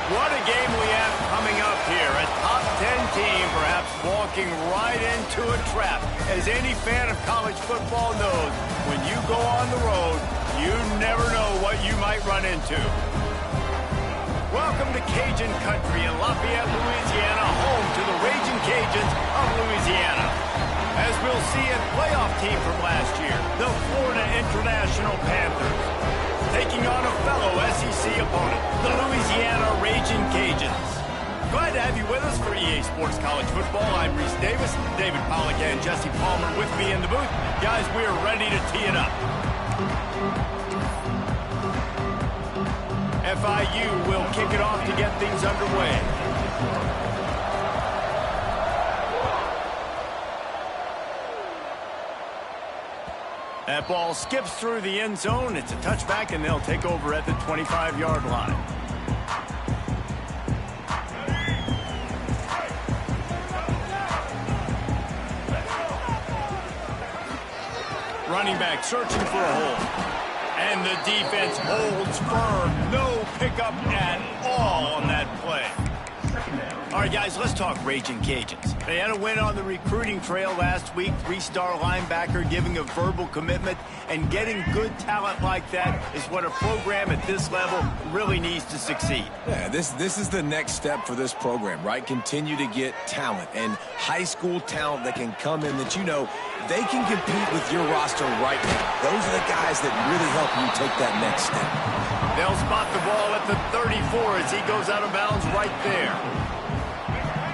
What a game we have coming up here. A top 10 team perhaps walking right into a trap. As any fan of college football knows, when you go on the road, you never know what you might run into. Welcome to Cajun Country in Lafayette, Louisiana, home to the Raging Cajuns of Louisiana. As we'll see, a playoff team from last year, the Florida International Panthers, taking on a fellow SEC opponent, the Louisiana Raging Cajuns. Glad to have you with us for EA Sports College Football. I'm Reese Davis, David Pollack and Jesse Palmer with me in the booth. Guys, we are ready to tee it up. FIU will kick it off to get things underway. That ball skips through the end zone. It's a touchback, and they'll take over at the 25-yard line. Running back searching for a hole. And the defense holds firm. No pickup at all on that play. All right, guys, let's talk Raging Cajuns. They had a win on the recruiting trail last week. Three-star linebacker giving a verbal commitment, and getting good talent like that is what a program at this level really needs to succeed. Yeah, this is the next step for this program, right? Continue to get talent and high school talent that can come in that you know they can compete with your roster right now. Those are the guys that really help you take that next step. They'll spot the ball at the 34 as he goes out of bounds right there.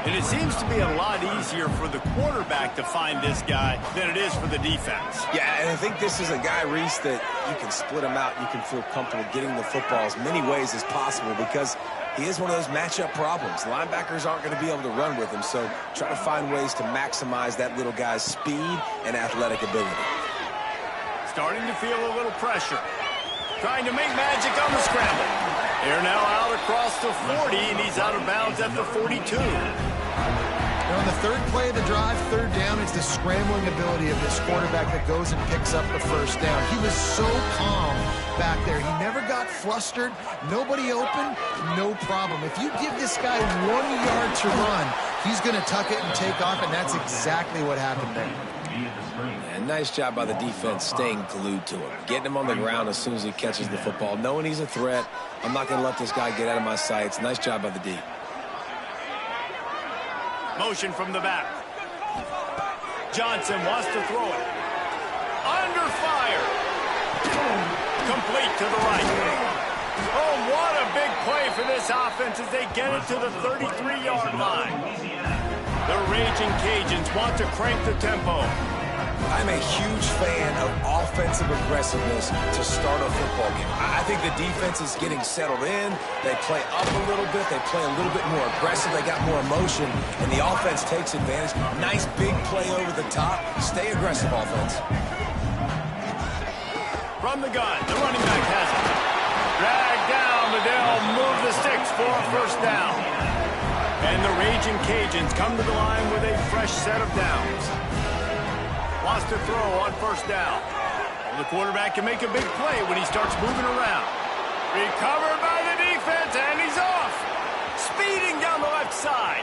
And it seems to be a lot easier for the quarterback to find this guy than it is for the defense. Yeah, and I think this is a guy, Reese, that you can split him out. You can feel comfortable getting the football as many ways as possible because he is one of those matchup problems. Linebackers aren't going to be able to run with him, so try to find ways to maximize that little guy's speed and athletic ability. Starting to feel a little pressure. Trying to make magic on the scramble. They're now out across the 40, and he's out of bounds at the 42. On the third play of the drive, third down, it's the scrambling ability of this quarterback that goes and picks up the first down. He was so calm back there. He never got flustered. Nobody open, no problem. If you give this guy 1 yard to run, he's going to tuck it and take off, and that's exactly what happened there. And nice job by the defense staying glued to him. Getting him on the ground as soon as he catches the football. Knowing he's a threat, I'm not going to let this guy get out of my sights. Nice job by the D. Motion from the back. Johnson wants to throw it. Under fire. Complete to the right. Oh, what a big play for this offense as they get it to the 33-yard line. The Raging Cajuns want to crank the tempo. I'm a huge fan of offensive aggressiveness to start a football game. I think the defense is getting settled in. They play up a little bit. They play a little bit more aggressive. They got more emotion, and the offense takes advantage. Nice big play over the top. Stay aggressive, offense. From the gun, the running back has it. Dragged down, but they'll move the sticks for a first down. And the Raging Cajuns come to the line with a fresh set of downs. Wants to throw on first down. Well, the quarterback can make a big play when he starts moving around. Recovered by the defense, and he's off. Speeding down the left side.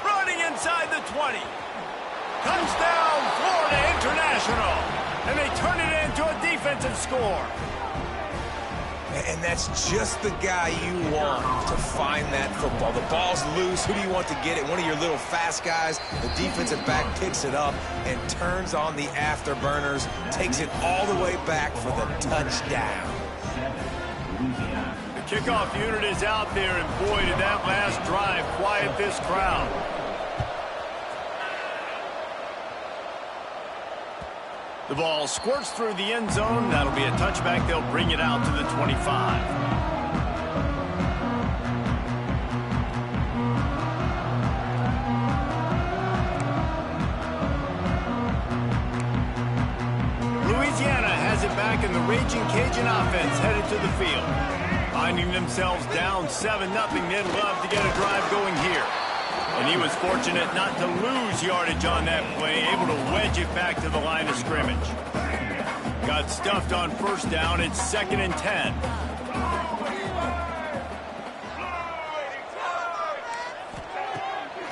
Running inside the 20. Touchdown, Florida International. And they turn it into a defensive score. And that's just the guy you want to find that football. The ball's loose. Who do you want to get it? One of your little fast guys. The defensive back picks it up and turns on the afterburners. Takes it all the way back for the touchdown. The kickoff unit is out there, and boy, did that last drive quiet this crowd. The ball squirts through the end zone. That'll be a touchback. They'll bring it out to the 25. Louisiana has it back, and the Raging Cajun offense headed to the field. Finding themselves down 7-0, they'd love to get a drive going here. And he was fortunate not to lose yardage on that play, able to wedge it back to the line of scrimmage. Got stuffed on first down. It's 2nd and 10.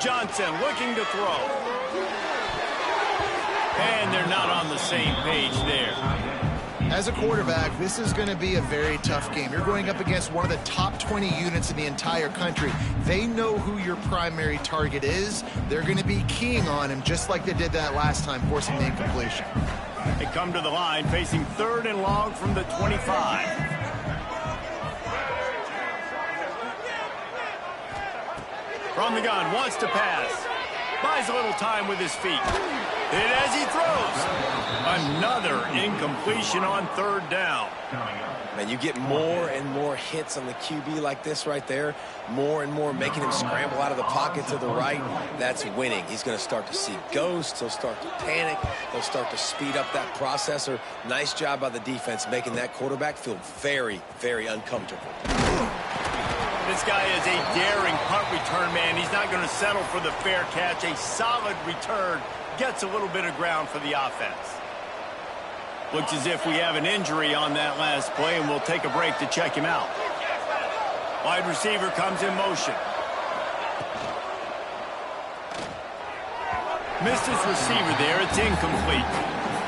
Johnson looking to throw. And they're not on the same page there. As a quarterback, this is going to be a very tough game. You're going up against one of the top 20 units in the entire country. They know who your primary target is. They're going to be keying on him just like they did that last time, forcing the incompletion. They come to the line facing 3rd and long from the 25. From the gun, wants to pass. Buys a little time with his feet. And as he throws, another incompletion on 3rd down. Man, you get more and more hits on the QB like this right there. More and more making him scramble out of the pocket to the right. That's winning. He's going to start to see ghosts. He'll start to panic. He'll start to speed up that processor. Nice job by the defense making that quarterback feel very, very uncomfortable. This guy is a daring punt return man. He's not going to settle for the fair catch. A solid return gets a little bit of ground for the offense. Looks as if we have an injury on that last play, and we'll take a break to check him out. Wide receiver comes in motion. Missed his receiver there. It's incomplete.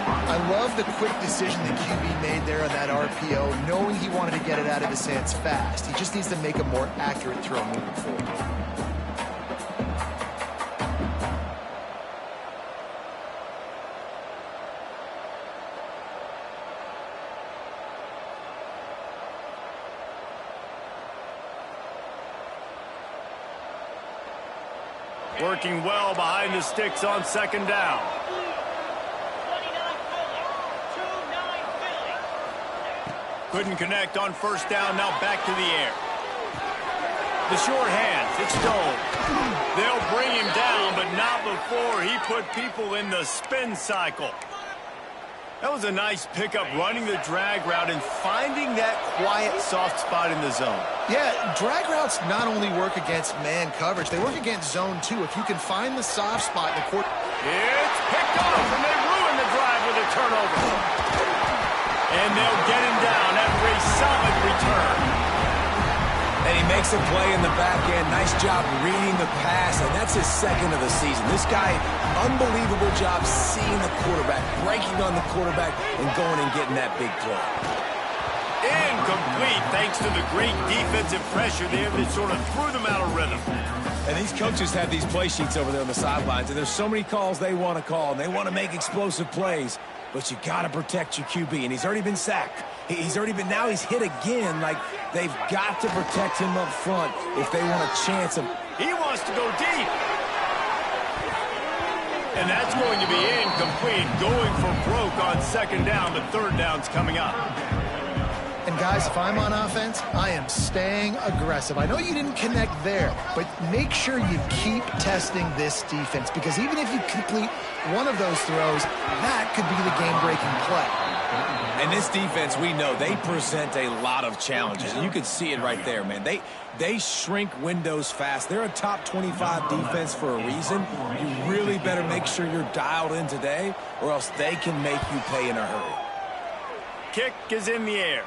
I love the quick decision that QB made there on that RPO, knowing he wanted to get it out of his hands fast. He just needs to make a more accurate throw moving forward. Working well behind the sticks on 2nd down. Couldn't connect on 1st down, now back to the air. The short hands, it's Stoll. They'll bring him down, but not before he put people in the spin cycle. That was a nice pickup, running the drag route and finding that quiet, soft spot in the zone. Yeah, drag routes not only work against man coverage, they work against zone too. If you can find the soft spot in the court. It's picked off, and they ruin the drive with a turnover. And they'll get him down after a solid return. And he makes a play in the back end. Nice job reading the pass, and that's his 2nd of the season. This guy, unbelievable job seeing the quarterback, breaking on the quarterback, and going and getting that big play. Incomplete, thanks to the great defensive pressure there that sort of threw them out of rhythm. And these coaches have these play sheets over there on the sidelines, and there's so many calls they want to call, and they want to make explosive plays. But you got to protect your QB, and he's already been sacked. Now he's hit again. Like, they've got to protect him up front if they want a chance of. He wants to go deep. And that's going to be incomplete, going for broke on 2nd down, but 3rd down's coming up. And guys, if I'm on offense, I am staying aggressive. I know you didn't connect there, but make sure you keep testing this defense, because even if you complete one of those throws, that could be the game-breaking play. And this defense, we know, they present a lot of challenges. And you can see it right there, man. They shrink windows fast. They're a top 25 defense for a reason. You really better make sure you're dialed in today, or else they can make you pay in a hurry. Kick is in the air.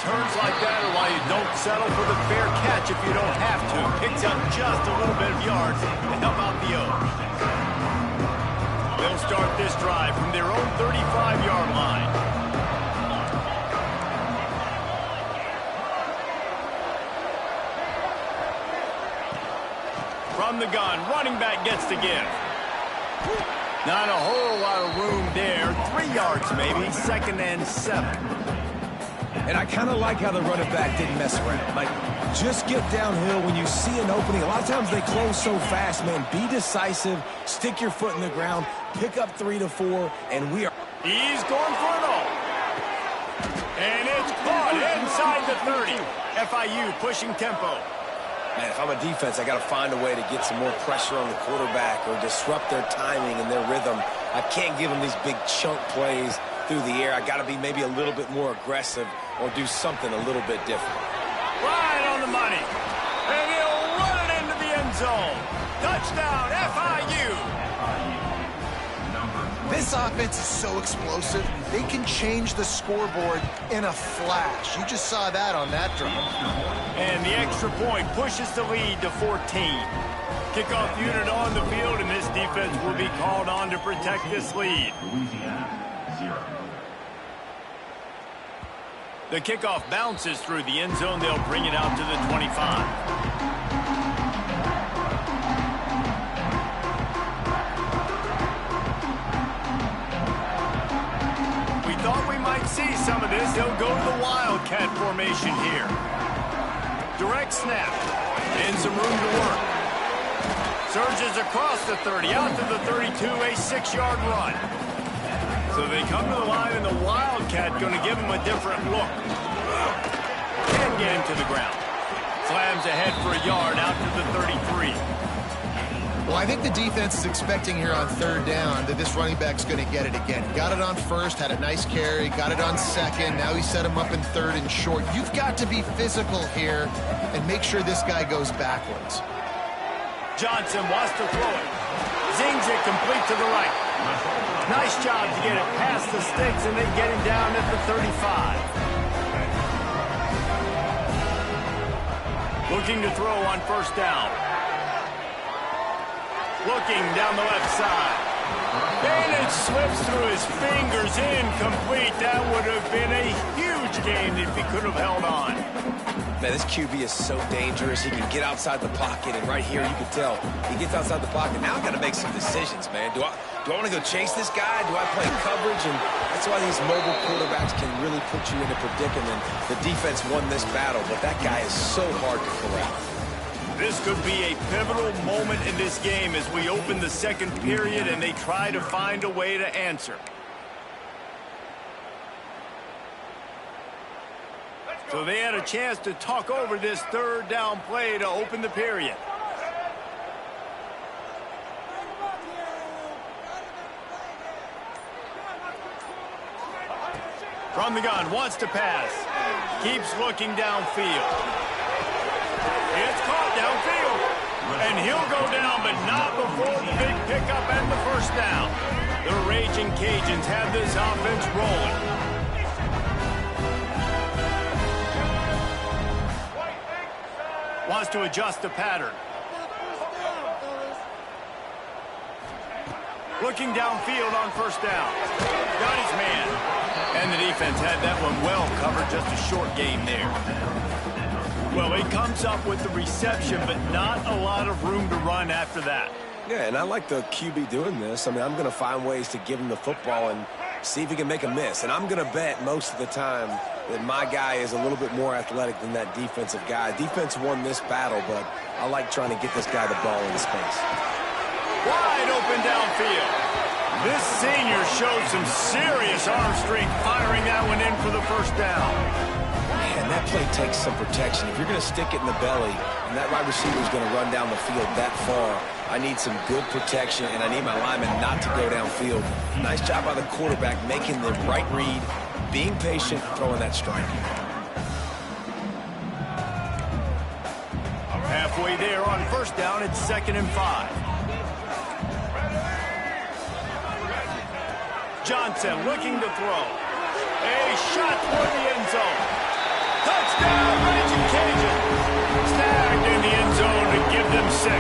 Returns like that are why you don't settle for the fair catch if you don't have to. Picks up just a little bit of yards to help out the O's. They'll start this drive from their own 35-yard line. From the gun, running back gets to give. Not a whole lot of room there. 3 yards maybe, 2nd and 7. And I kind of like how the running back didn't mess around. Like, just get downhill when you see an opening. A lot of times they close so fast, man. Be decisive, stick your foot in the ground, pick up 3 to 4, and we are. He's going for it all. And it's caught inside the 30. FIU pushing tempo. Man, if I'm a defense, I got to find a way to get some more pressure on the quarterback or disrupt their timing and their rhythm. I can't give them these big chunk plays through the air. I got to be maybe a little bit more aggressive or do something a little bit different. Right on the money. And he'll run it into the end zone. Touchdown, FIU. This offense is so explosive, they can change the scoreboard in a flash. You just saw that on that drive. And the extra point pushes the lead to 14. Kickoff unit on the field, and this defense will be called on to protect this lead. Louisiana, 0. The kickoff bounces through the end zone. They'll bring it out to the 25. See some of this. They'll go to the Wildcat formation here. Direct snap. And some room to work. Surges across the 30, out to the 32, a 6-yard run. So they come to the line, and the Wildcat going to give them a different look. And get him to the ground. Slams ahead for a yard out to the 33. Well, I think the defense is expecting here on third down that this running back's going to get it again. He got it on first, had a nice carry, got it on second. Now he set him up in third and short. You've got to be physical here and make sure this guy goes backwards. Johnson wants to throw it. Zings it complete to the right. Nice job to get it past the sticks, and they get him down at the 35. Looking to throw on first down. Looking down the left side. And it slips through his fingers, incomplete. That would have been a huge game if he could have held on. Man, this QB is so dangerous. He can get outside the pocket, and right here you can tell he gets outside the pocket. Now I've got to make some decisions, man. Do I want to go chase this guy? Do I play coverage? And that's why these mobile quarterbacks can really put you in a predicament. The defense won this battle, but that guy is so hard to corral. This could be a pivotal moment in this game as we open the second period and they try to find a way to answer. So they had a chance to talk over this third down play to open the period. From the gun, wants to pass. Keeps looking downfield. It's caught downfield. And he'll go down, but not before the big pickup and the first down. The Raging Cajuns have this offense rolling. Wants to adjust the pattern. Looking downfield on first down. Got his man. And the defense had that one well covered. Just a short game there. Well, he comes up with the reception, but not a lot of room to run after that. Yeah, and I like the QB doing this. I mean, I'm going to find ways to give him the football and see if he can make a miss. And I'm going to bet most of the time that my guy is a little bit more athletic than that defensive guy. Defense won this battle, but I like trying to get this guy the ball in the space. Wide open downfield. This senior showed some serious arm strength firing that one in for the first down. And that play takes some protection. If you're going to stick it in the belly and that wide receiver is going to run down the field that far, I need some good protection, and I need my lineman not to go downfield. Nice job by the quarterback making the right read, being patient, throwing that strike. Halfway there on first down, it's 2nd and 5. Johnson looking to throw. A shot toward the end zone. Touchdown, Raging Cajun. Snagged in the end zone to give them 6.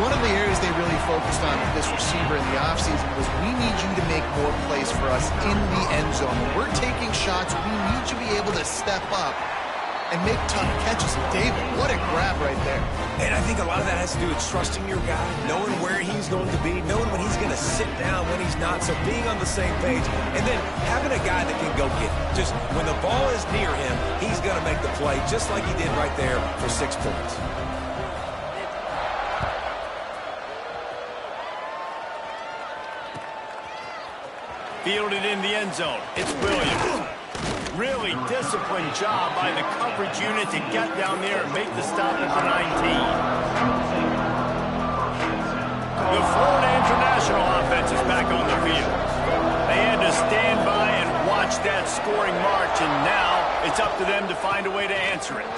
One of the areas they really focused on with this receiver in the offseason was we need you to make more plays for us in the end zone. When we're taking shots, we need you to be able to step up and make tough catches. David, what a grab right there. And I think a lot of that has to do with trusting your guy, knowing where he's going to be, knowing when he's going to sit down, when he's not, so being on the same page, and then having a guy that can go get it. Just when the ball is near him, he's going to make the play, just like he did right there for 6 points. Fielded in the end zone. It's Williams. Really disciplined job by the coverage unit to get down there and make the stop at the 19. The Florida International offense is back on the field. They had to stand by and watch that scoring march, and now it's up to them to find a way to answer it.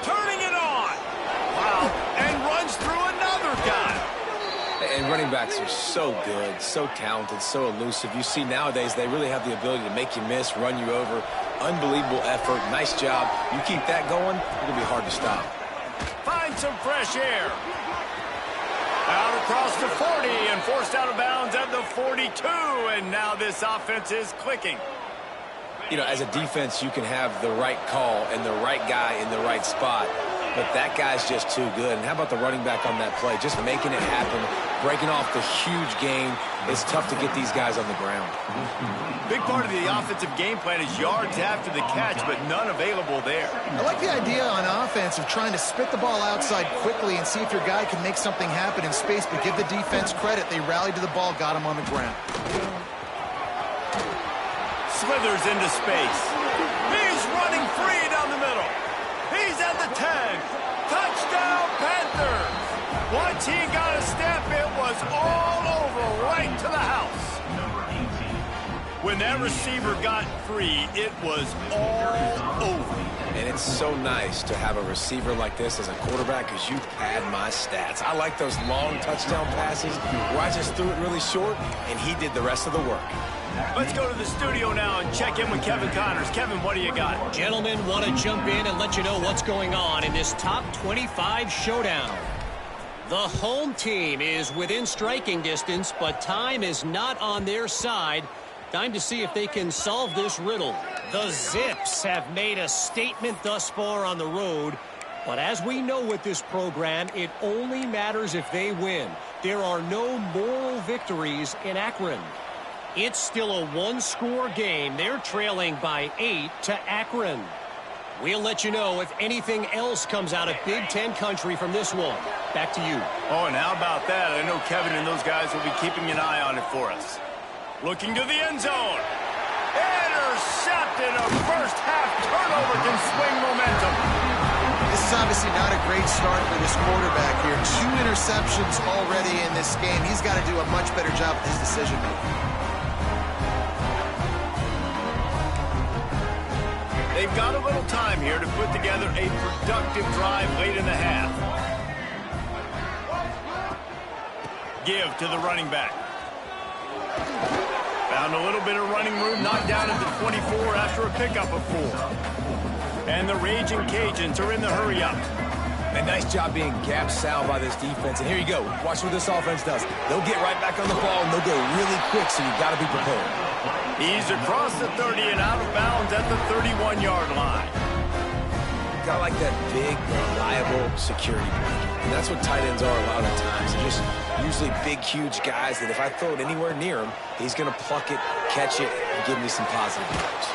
Turning it on. Wow, and runs through another guy. And running backs are so good, so talented, so elusive. You see nowadays they really have the ability to make you miss, run you over. Unbelievable effort. Nice job. You keep that going, it'll be hard to stop. Find some fresh air. Out across the 40 and forced out of bounds at the 42. And now this offense is clicking. You know, as a defense, you can have the right call and the right guy in the right spot. But that guy's just too good. And how about the running back on that play? Just making it happen, breaking off the huge gain. It's tough to get these guys on the ground. Big part of the offensive game plan is yards after the catch, but none available there. I like the idea on offense of trying to spit the ball outside quickly and see if your guy can make something happen in space, but give the defense credit. They rallied to the ball, got him on the ground. Slithers into space. He's running free down the middle. He's at the 10. Touchdown, Panthers. Once he got a step, it was all over, right to the house. When that receiver got free, it was all over. And it's so nice to have a receiver like this as a quarterback because you pad my stats. I like those long touchdown passes where I just threw it really short, and he did the rest of the work. Let's go to the studio now and check in with Kevin Connors. Kevin, what do you got? Gentlemen, want to jump in and let you know what's going on in this top 25 showdown. The home team is within striking distance, but time is not on their side. Time to see if they can solve this riddle. The Zips have made a statement thus far on the road, but as we know with this program, it only matters if they win. There are no moral victories in Akron. It's still a one-score game. They're trailing by 8 to Akron. We'll let you know if anything else comes out of Big Ten country from this one. Back to you. Oh, and how about that? I know Kevin and those guys will be keeping an eye on it for us. Looking to the end zone. Intercepted. A first-half turnover can swing momentum. This is obviously not a great start for this quarterback here. 2 interceptions already in this game. He's got to do a much better job with his decision-making. They've got a little time here to put together a productive drive late in the half. Give to the running back. Found a little bit of running room, knocked down at the 24 after a pickup of 4. And the Raging Cajuns are in the hurry-up. A nice job being gap sound by this defense. And here you go. Watch what this offense does. They'll get right back on the ball, and they'll go really quick, so you've got to be prepared. He's across the 30 and out of bounds at the 31-yard line. Got like that big, reliable security blanket. And that's what tight ends are a lot of times. They're just usually big, huge guys that if I throw it anywhere near him, he's going to pluck it, catch it, and give me some positive yards.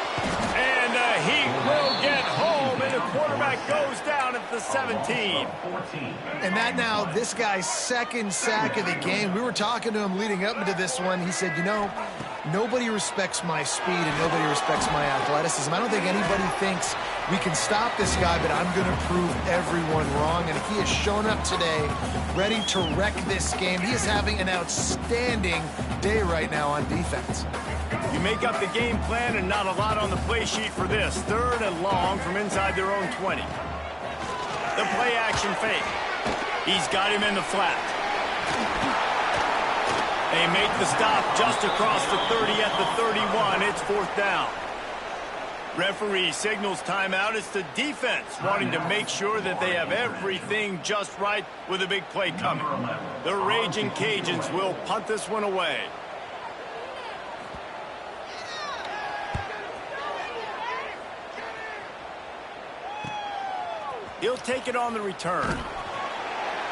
And he will get home, and the quarterback goes down at the 17. And that now, this guy's second sack of the game. We were talking to him leading up into this one. He said, you know, nobody respects my speed and nobody respects my athleticism. I don't think anybody thinks we can stop this guy, but I'm going to prove everyone wrong. And he has shown up today ready to wreck this game. He is having an outstanding day right now on defense. You make up the game plan and not a lot on the play sheet for this. 3rd and long from inside their own 20. The play action fake. He's got him in the flat. They make the stop just across the 30 at the 31. It's 4th down. Referee signals timeout. It's the defense wanting to make sure that they have everything just right with a big play coming. The Raging Cajuns will punt this one away. He'll take it on the return.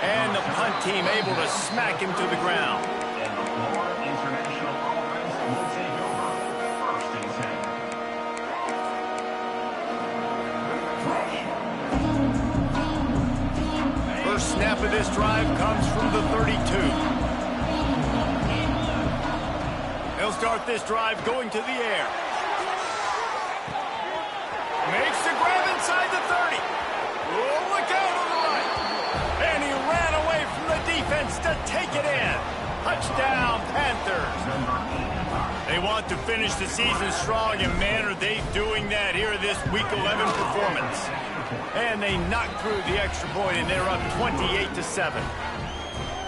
And the punt team able to smack him to the ground. First snap of this drive comes from the 32. They'll start this drive going to the air. Makes the grab inside the 30. Oh, look out on the right. And he ran away from the defense to take it in. Touchdown, Panthers. They want to finish the season strong, and man, are they doing that here this Week 11 performance. And they knocked through the extra point, and they're up 28-7.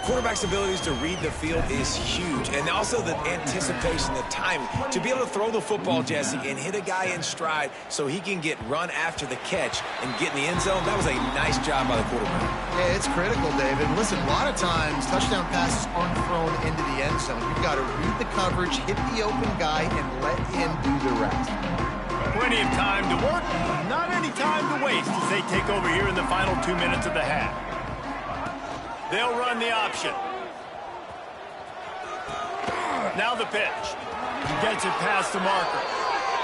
quarterback's abilities to read the field is huge. And also the anticipation, the timing. To be able to throw the football, Jesse, and hit a guy in stride so he can get run after the catch and get in the end zone, that was a nice job by the quarterback. Yeah, it's critical, David. Listen, a lot of times touchdown passes aren't thrown into the end zone. You've got to read the coverage, hit the open guy, and let him do the rest. Plenty of time to work, not any time to waste as they take over here in the final 2 minutes of the half. They'll run the option. Now the pitch. He gets it past the marker.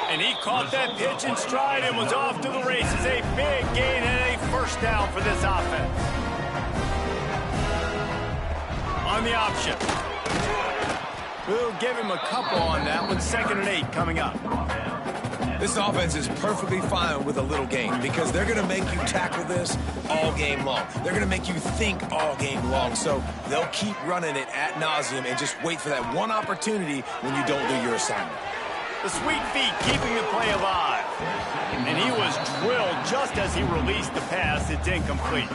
And he caught that pitch in stride and was off to the races. A big gain and a first down for this offense. On the option. We'll give him a couple on that one. 2nd and 8 coming up. This offense is perfectly fine with a little game because they're going to make you tackle this all game long. They're going to make you think all game long. So they'll keep running it ad nauseum and just wait for that one opportunity when you don't do your assignment. The sweet feet keeping the play alive. And he was drilled just as he released the pass. It's incomplete.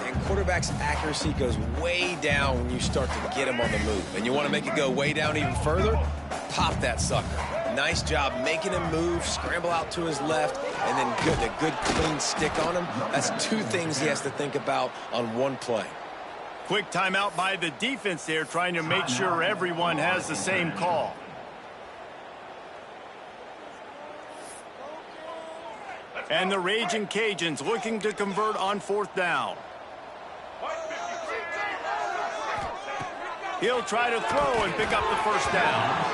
And quarterback's accuracy goes way down when you start to get him on the move. And you want to make it go way down even further? Pop that sucker. Nice job making him move, scramble out to his left, and then a good clean stick on him. That's 2 things he has to think about on one play. Quick timeout by the defense there, trying to make sure everyone has the same call. And the Raging Cajuns looking to convert on 4th down. He'll try to throw and pick up the first down.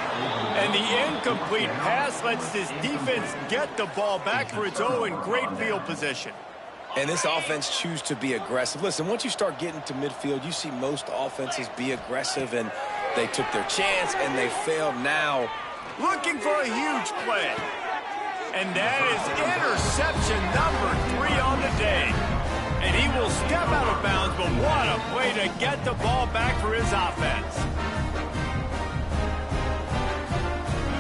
And the incomplete pass lets this defense get the ball back for its own in great field position. And this offense choose to be aggressive. Listen, once you start getting to midfield, you see most offenses be aggressive, and they took their chance, and they failed now. Looking for a huge play. And that is interception number 3 on the day. And he will step out of bounds, but what a play to get the ball back for his offense.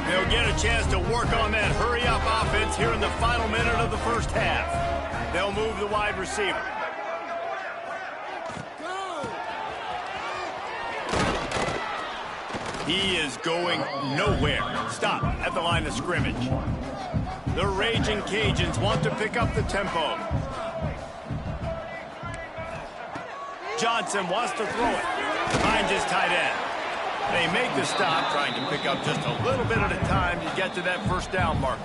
They'll get a chance to work on that hurry-up offense here in the final minute of the first half. They'll move the wide receiver. He is going nowhere. Stop at the line of scrimmage. The Raging Cajuns want to pick up the tempo. Johnson wants to throw it. Finds his tight end. They make the stop, trying to pick up just a little bit at a time to get to that first down marker.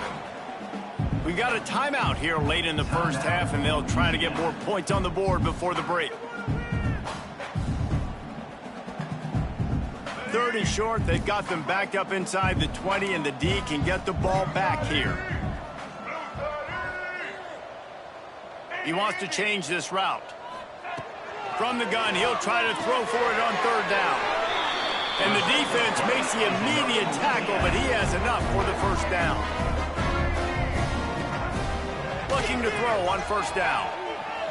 We got a timeout here late in the first half, and they'll try to get more points on the board before the break. 3rd and short. They've got them backed up inside the 20, and the D can get the ball back here. He wants to change this route. From the gun, he'll try to throw for it on 3rd down. And the defense makes the immediate tackle, but he has enough for the first down. Looking to throw on 1st down.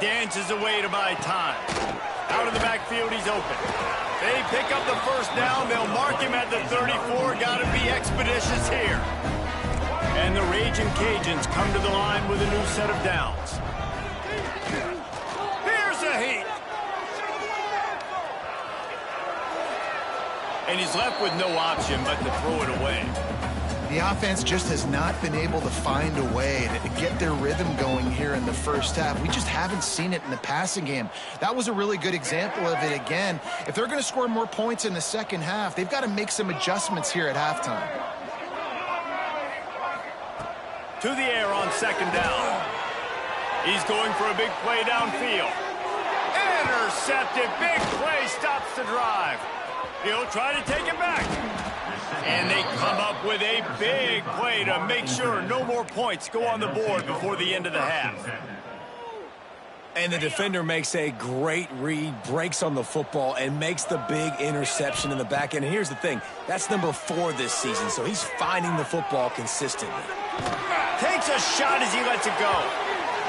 Dances away to buy time. Out of the backfield, he's open. They pick up the first down. They'll mark him at the 34. Got to be expeditious here. And the Raging Cajuns come to the line with a new set of downs. Here's a heat. And he's left with no option but to throw it away. The offense just has not been able to find a way to get their rhythm going here in the first half. We just haven't seen it in the passing game. That was a really good example of it again. If they're going to score more points in the second half, they've got to make some adjustments here at halftime. To the air on 2nd down. He's going for a big play downfield. Intercepted. Big play stops the drive. He'll try to take it back. And they come up with a big play to make sure no more points go on the board before the end of the half. And the defender makes a great read, breaks on the football, and makes the big interception in the back end. And here's the thing, that's number 4 this season, so he's finding the football consistently. Takes a shot as he lets it go.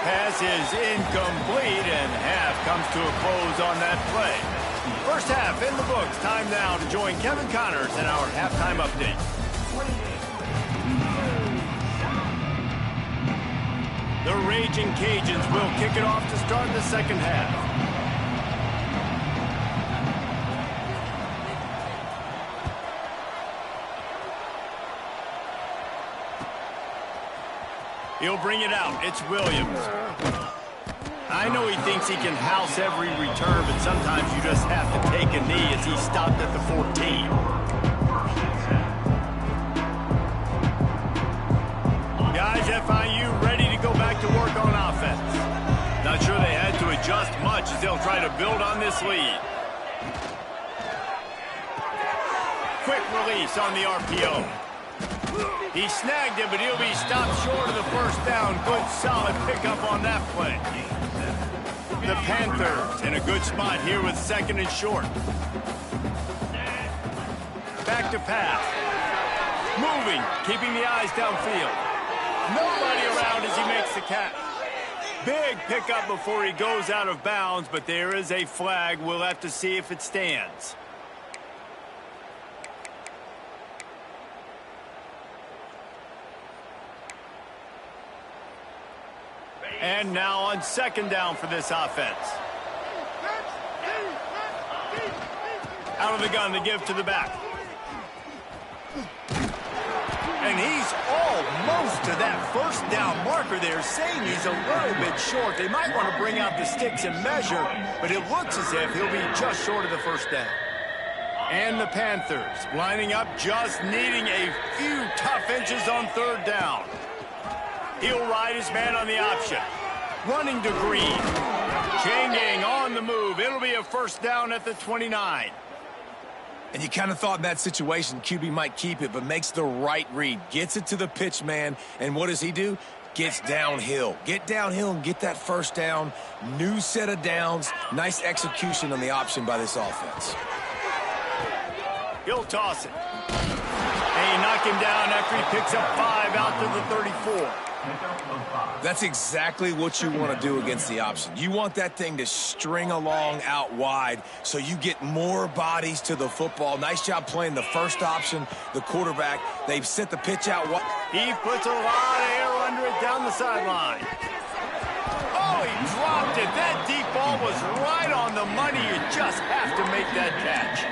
Pass is incomplete, and half comes to a close on that play. First half in the books. Time now to join Kevin Connors in our halftime update. The Raging Cajuns will kick it off to start the second half. He'll bring it out. It's Williams. I know he thinks he can house every return, but sometimes you just have to take a knee as he stopped at the 14. Guys, FIU ready to go back to work on offense. Not sure they had to adjust much as they'll try to build on this lead. Quick release on the RPO. He snagged it, but he'll be stopped short of the first down. Good, solid pickup on that play. The Panthers in a good spot here with 2nd and short. Back to pass. Moving, keeping the eyes downfield. Nobody around as he makes the catch. Big pickup before he goes out of bounds, but there is a flag. We'll have to see if it stands. And now on 2nd down for this offense. Out of the gun to give to the back. And he's almost to that first down marker there, saying he's a little bit short. They might want to bring out the sticks and measure, but it looks as if he'll be just short of the first down. And the Panthers lining up, just needing a few tough inches on 3rd down. He'll ride his man on the option. Running to Green. Changing on the move. It'll be a first down at the 29. And you kind of thought in that situation QB might keep it, but makes the right read. Gets it to the pitch man, and what does he do? Gets downhill. Get downhill and get that first down. New set of downs. Nice execution on the option by this offense. He'll toss it. And you knock him down after he picks up 5 out to the 34. That's exactly what you want to do against the option. You want that thing to string along out wide so you get more bodies to the football. Nice job playing the first option, the quarterback. They've set the pitch out wide. He puts a lot of air under it down the sideline. Oh, he dropped it. That deep ball was right on the money. You just have to make that catch.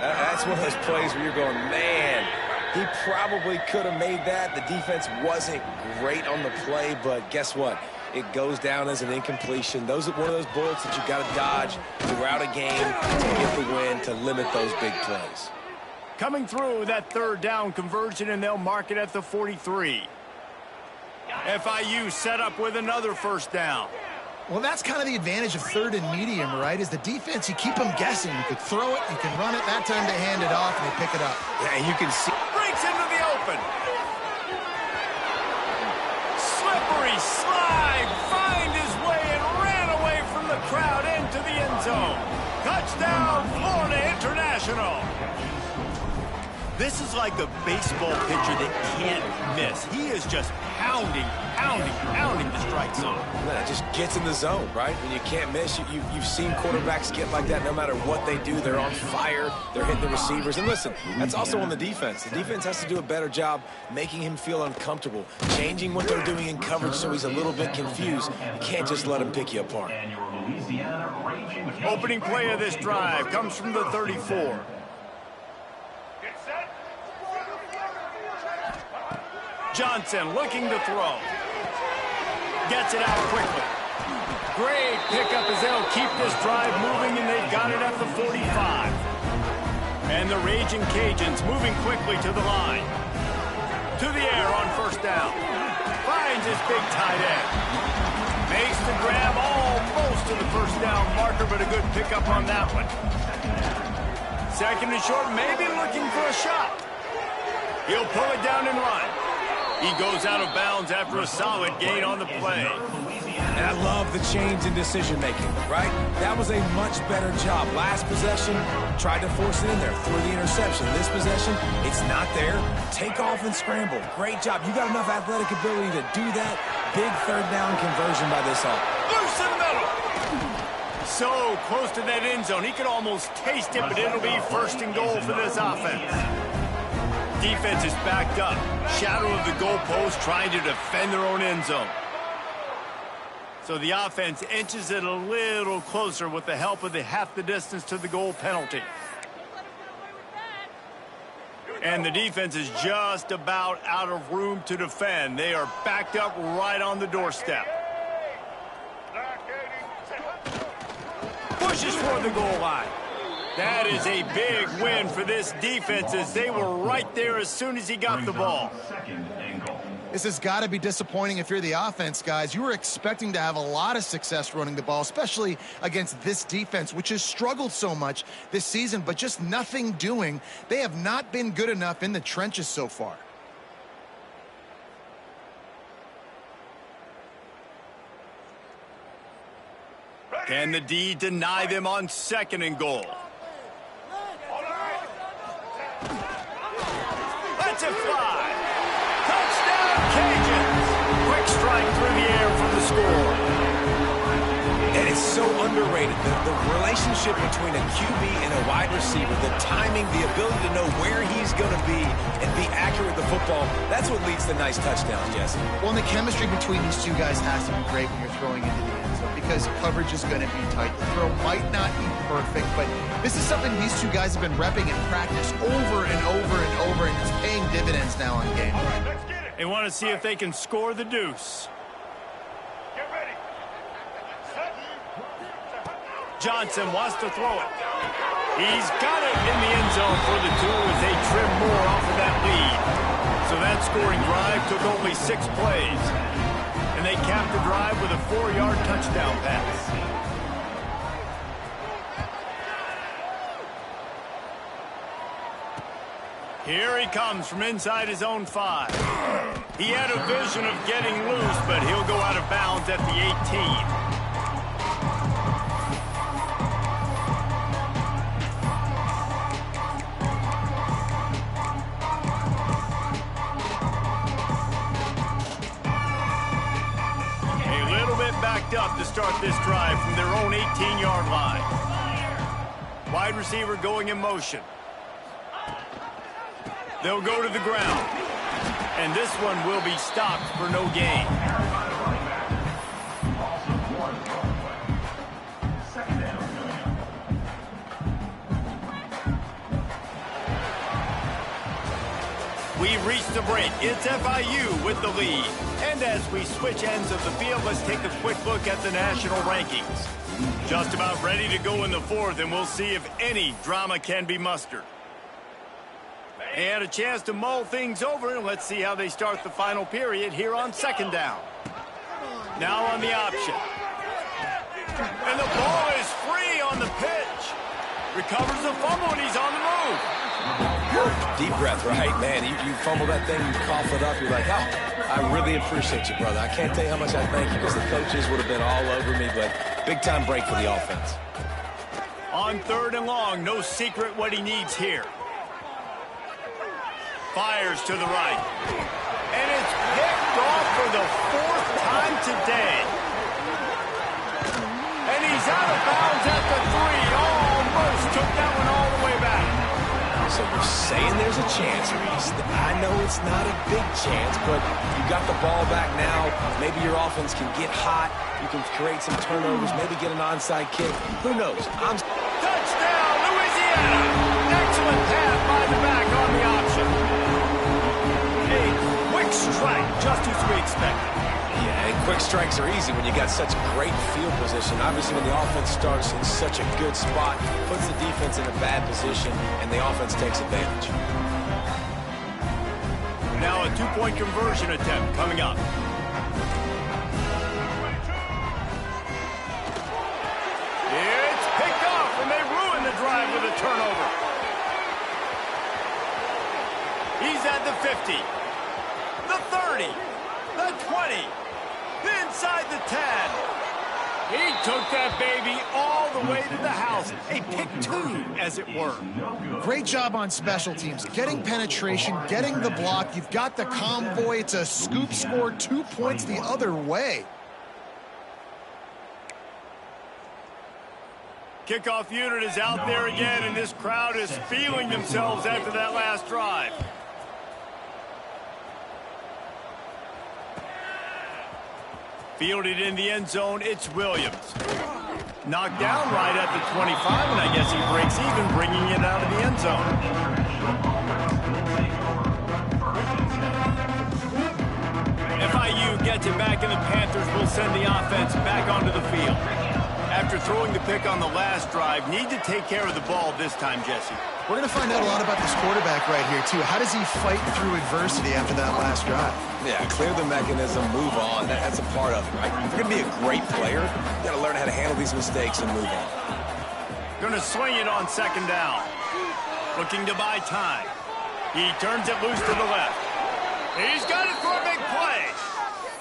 That's one of those plays where you're going, man, he probably could have made that. The defense wasn't great on the play, but guess what? It goes down as an incompletion. Those are one of those bullets that you got to dodge throughout a game to get the win, to limit those big plays. Coming through that 3rd down conversion, and they'll mark it at the 43. FIU set up with another first down. Well, that's kind of the advantage of 3rd and medium, right? Is the defense, you keep them guessing. You could throw it, you can run it. That time they hand it off, and they pick it up. Yeah, and you can see. Breaks into the open. Slippery slide. Find his way and ran away from the crowd into the end zone. Touchdown, Florida International. This is like a baseball pitcher that can't miss. He is just pounding the strike zone. It just gets in the zone, right? When you can't miss, you've seen quarterbacks get like that no matter what they do. They're on fire. They're hitting the receivers. And listen, that's also on the defense. The defense has to do a better job making him feel uncomfortable, changing what they're doing in coverage so he's a little bit confused. You can't just let him pick you apart. Opening play of this drive comes from the 34. Johnson looking to throw. Gets it out quickly. Great pickup as they'll keep this drive moving, and they've got it at the 45. And the Raging Cajuns moving quickly to the line. To the air on first down. Finds his big tight end. Makes the grab almost to the first down marker, but a good pickup on that one. 2nd and short, maybe looking for a shot. He'll pull it down and run. He goes out of bounds after a solid gain on the play. And I love the change in decision-making, right? That was a much better job. Last possession, tried to force it in there, threw the interception. This possession, it's not there. Take off and scramble. Great job. You got enough athletic ability to do that. Big 3rd down conversion by this offense. Loose in the middle. So close to that end zone. He could almost taste it, but it'll be 1st and goal for this offense. Defense is backed up. Shadow of the goalpost, trying to defend their own end zone. So the offense inches it a little closer with the help of the half the distance to the goal penalty. And the defense is just about out of room to defend. They are backed up right on the doorstep. Pushes for the goal line. That is a big win for this defense as they were right there as soon as he got the ball. This has got to be disappointing if you're the offense, guys. You were expecting to have a lot of success running the ball, especially against this defense, which has struggled so much this season, but just nothing doing. They have not been good enough in the trenches so far. Can the D deny them on 2nd and goal? That's a fly. Touchdown, Cajuns. Quick strike through the air for the score. And it's so underrated. The relationship between a QB and a wide receiver, the timing, the ability to know where he's going to be and be accurate with the football, that's what leads to nice touchdowns, Jesse. Well, and the chemistry between these two guys has to be great when you're throwing into the end zone because coverage is going to be tight. The throw might not be perfect, but this is something these two guys have been repping in practice over and over and over, and it's paying dividends now on game. They want to see if they can score the deuce. Johnson wants to throw it. He's got it in the end zone for the 2 as they trim more off of that lead. So that scoring drive took only 6 plays. And they capped the drive with a 4-yard touchdown pass. Here he comes from inside his own 5. He had a vision of getting loose, but he'll go out of bounds at the 18. Backed up to start this drive from their own 18-yard line. Wide receiver going in motion. They'll go to the ground. And this one will be stopped for no gain. We've reached the break. It's FIU with the lead. And as we switch ends of the field, let's take a quick look at the national rankings. Just about ready to go in the 4th, and we'll see if any drama can be mustered. And a chance to mull things over, and let's see how they start the final period here on 2nd down. Now on the option. And the ball is free on the pitch. Recovers the fumble, and he's on the move. Deep breath, right? Man, you fumble that thing, you cough it up, you're like, oh, I really appreciate you, brother. I can't tell you how much I thank you because the coaches would have been all over me, but big-time break for the offense. On 3rd and long, no secret what he needs here. Fires to the right. And it's picked off for the 4th time today. And he's out of bounds at the 3. Almost took that one all the way back. So you're saying there's a chance, Reese. I know it's not a big chance, but you got the ball back now. Maybe your offense can get hot. You can create some turnovers, maybe get an onside kick. Who knows? Touchdown, Louisiana! Excellent pass by the back on the option. A quick strike, just as we expected. Yeah, and quick strikes are easy when you got such great field position. Obviously, when the offense starts in such a good spot, puts the defense in a bad position, and the offense takes advantage. Now a 2-point conversion attempt coming up. It's picked off, and they ruin the drive with a turnover. He's at the 50, the 30, the 20. Inside the 10. He took that baby all the way to the house. A pick 2, as it were. Great job on special teams. Getting penetration, getting the block. You've got the convoy. It's a scoop score, 2 points the other way. Kickoff unit is out there again, and this crowd is feeling themselves after that last drive. Fielded in the end zone, it's Williams. Knocked down right at the 25, and I guess he breaks even, bringing it out of the end zone. gets it back, and the Panthers will send the offense back onto the field. After throwing the pick on the last drive, need to take care of the ball this time, Jesse. We're going to find out a lot about this quarterback right here, too. How does he fight through adversity after that last drive? Yeah, clear the mechanism, move on. That's a part of it, right? If you're going to be a great player, you got to learn how to handle these mistakes and move on. Going to swing it on second down. Looking to buy time. He turns it loose to the left. He's got it for a big play.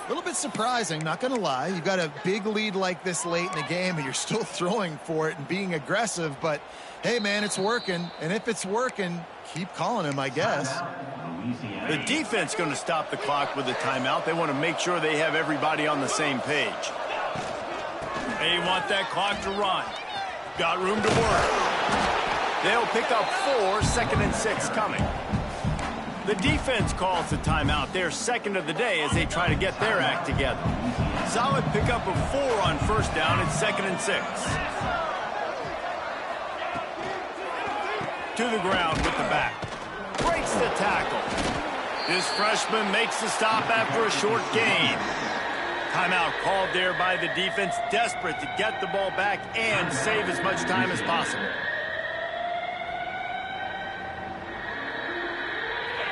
A little bit surprising, not going to lie. You've got a big lead like this late in the game, and you're still throwing for it and being aggressive. But, hey, man, it's working. And if it's working, keep calling him, I guess. The defense going to stop the clock with a timeout. They want to make sure they have everybody on the same page. They want that clock to run. Got room to work. They'll pick up 4, 2nd and 6 coming. The defense calls the timeout, their second of the day, as they try to get their act together. Solid pickup of 4 on first down. It's 2nd and 6. To the ground with the back. Breaks the tackle. This freshman makes the stop after a short gain. Timeout called there by the defense, desperate to get the ball back and save as much time as possible.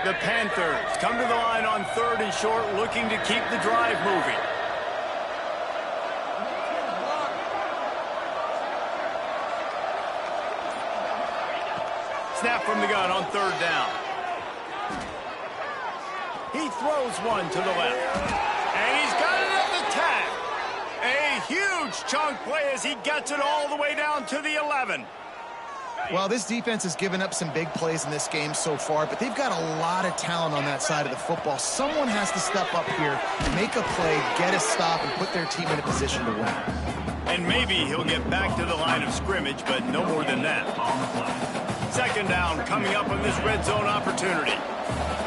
The Panthers come to the line on 3rd and short, looking to keep the drive moving. Snap from the gun on 3rd down. He throws one to the left. And he's got it at the 10. A huge chunk play as he gets it all the way down to the 11. Well, this defense has given up some big plays in this game so far, but they've got a lot of talent on that side of the football. Someone has to step up here, make a play, get a stop, and put their team in a position to win. And maybe he'll get back to the line of scrimmage, but no more than that. 2nd down coming up on this red zone opportunity.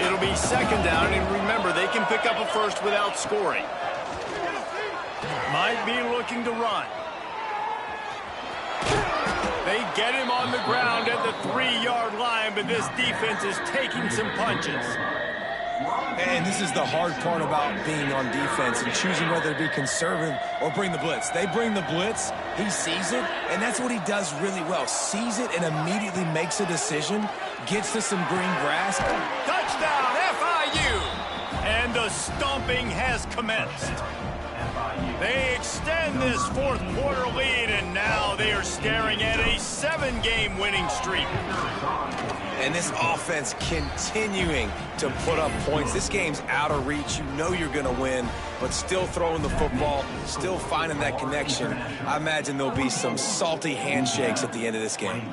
It'll be 2nd down, and remember, they can pick up a first without scoring. Might be looking to run. They get him on the ground at the 3-yard line, but this defense is taking some punches. And this is the hard part about being on defense and choosing whether to be conservative or bring the blitz. They bring the blitz, he sees it, and that's what he does really well. Sees it and immediately makes a decision, gets to some green grass. Touchdown, FIU! And the stomping has commenced. They extend this 4th quarter lead, and now they are staring at a 7-game winning streak. And this offense continuing to put up points. This game's out of reach. You know you're going to win, but still throwing the football, still finding that connection. I imagine there'll be some salty handshakes at the end of this game.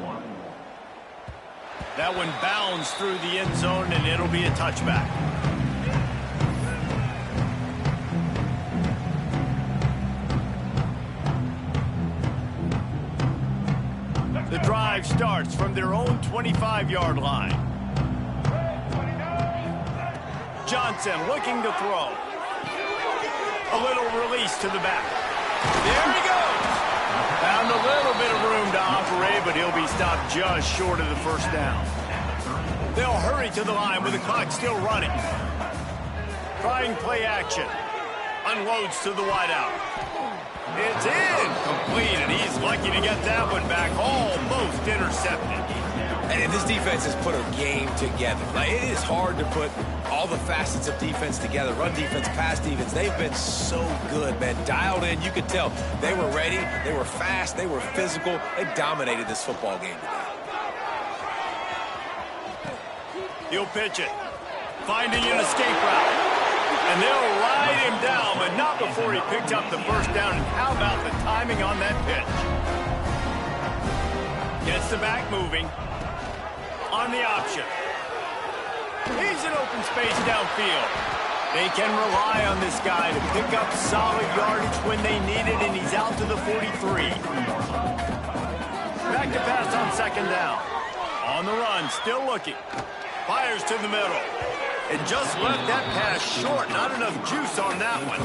That one bounds through the end zone, and it'll be a touchback. The drive starts from their own 25-yard line. Johnson looking to throw. A little release to the back. There he goes. Found a little bit of room to operate, but he'll be stopped just short of the first down. They'll hurry to the line with the clock still running. Trying play action. Unloads to the wideout. It's incomplete, and he's lucky to get that one back, almost intercepted. And this defense has put a game together. Like, it is hard to put all the facets of defense together. Run defense, pass defense. They've been so good, man. Dialed in. You could tell they were ready. They were fast. They were physical. They dominated this football game today. He'll pitch it. Finding an escape route. And they'll ride him down, but not before he picked up the first down. And how about the timing on that pitch? Gets the back moving. On the option. He's in open space downfield. They can rely on this guy to pick up solid yardage when they need it, and he's out to the 43. Back to pass on 2nd down. On the run, still looking. Fires to the middle. And just left that pass short. Not enough juice on that one.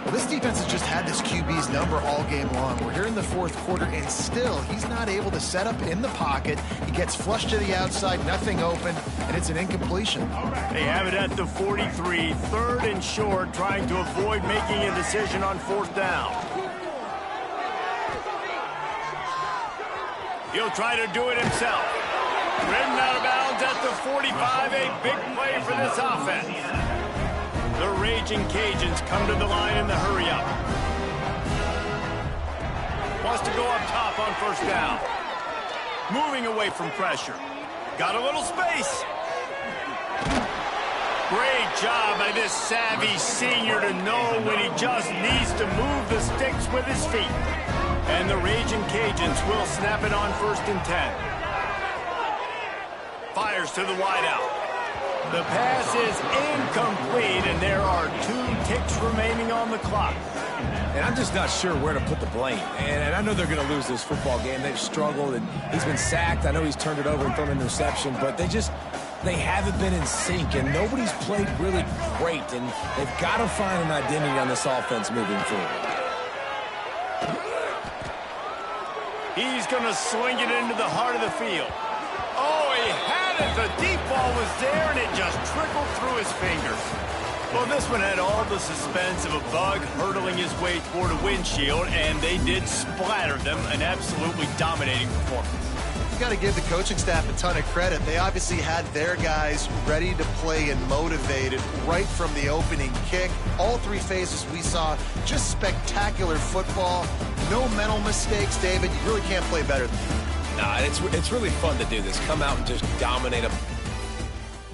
Well, this defense has just had this QB's number all game long. We're here in the fourth quarter, and still he's not able to set up in the pocket. He gets flushed to the outside, nothing open, and it's an incompletion. They have it at the 43, 3rd and short, trying to avoid making a decision on 4th down. He'll try to do it himself. Ridden out of bounds at the 45, a big play for this offense. The Raging Cajuns come to the line in the hurry-up. Wants to go up top on 1st down. Moving away from pressure. Got a little space. Great job by this savvy senior to know when he just needs to move the sticks with his feet. And the Raging Cajuns will snap it on 1st and 10. Fires to the wideout. The pass is incomplete, and there are 2 ticks remaining on the clock. And I'm just not sure where to put the blame. And I know they're going to lose this football game. They've struggled, and he's been sacked. I know he's turned it over and thrown an interception, but they haven't been in sync, and nobody's played really great, and they've got to find an identity on this offense moving forward. He's going to swing it into the heart of the field. Oh, he had it. The deep ball was there, and it just trickled through his fingers. Well, this one had all the suspense of a bug hurtling his way toward a windshield, and they did splatter them. An absolutely dominating performance. You've got to give the coaching staff a ton of credit. They obviously had their guys ready to play and motivated right from the opening kick. All 3 phases we saw, just spectacular football. No mental mistakes, David. You really can't play better than that. Nah, it's really fun to do this. Come out and just dominate a